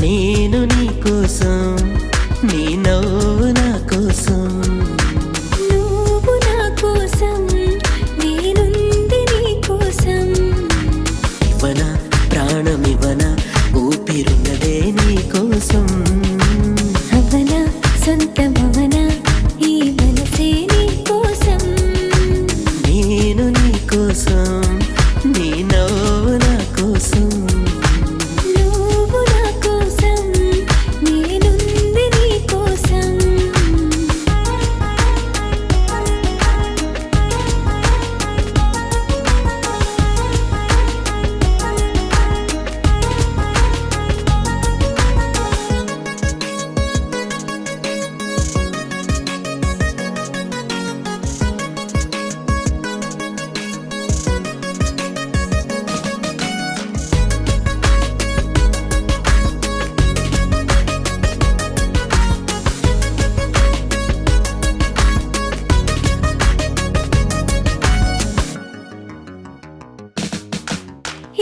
నేను నీ కోసం, నీ నవ్వు నా కోసం. నువ్వు నా కోసం, నేనుంది నీ కోసం. ఇవ్వనా ప్రాణమివ్వనా, ఊపిరున్నదే నీ కోసం. అవనా సొంతమవనా, ఈ మనసే నీ కోసం. నేను నీ కోసం, నీ నవ్వు నా కోసం. నువ్వు నా కోసం, నేనుంది నీ కోసం.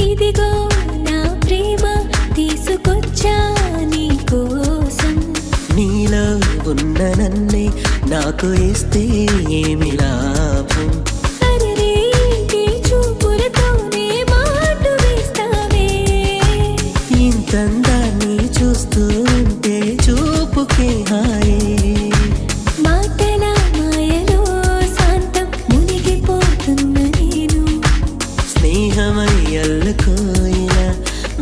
ఇదిగో నా ప్రేమ తీసుకొచ్చా నీ కోసం. నీలో ఉన్న నన్నే నాకు ఇస్తే ఏమి లాభం. అరెరే ఇంటి చూపులతోనే మాటు వేస్తావే. ఇంతందాన్ని చూస్తూ ఉంటే చూపుకే హాయే. మాటల మాయలో శాంతం మునిగిపోతున్న నేను. స్నేహమై అల్లుకోయినా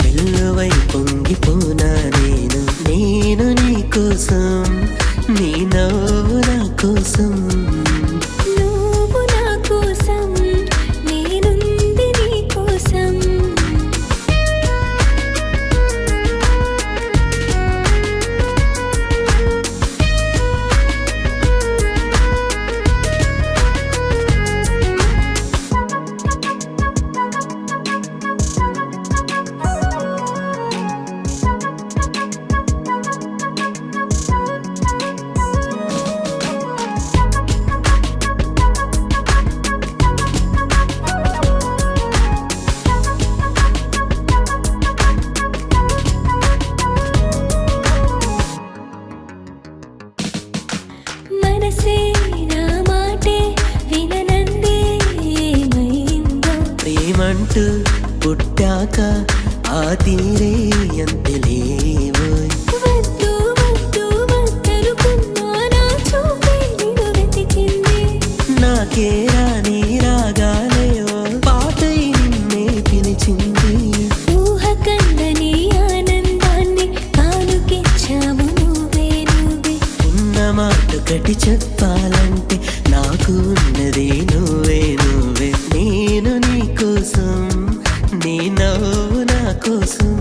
వెల్లువై పొంగిపోనా నేను. నేను నీ కోసం, నీ నవ్వు నా కోసం. నువ్వు నా కోసం, నేనుంది నీ కోసం. మనసే నా మాటే విననందే ఏమైందో. ప్రేమంటూ పుట్టాక ఆ తీరే ఎంతలేవోయ్. వద్దు వద్దు వద్దనుకున్నా నా చూపే నిన్ను వెతికింది. నాకే రాని రాగాలేవో పాటై నిన్నే పిలిచింది. ఊహ కందని ఆనందాన్ని కానుకిచ్చావు నువ్వే నువ్వే. ఉన్న మాటొకటి చెప్పాలంటే నాకు ఉన్నది నువ్వే నువ్వే. నేను నీ కోసం, నీ నవ్వు నా కోసం.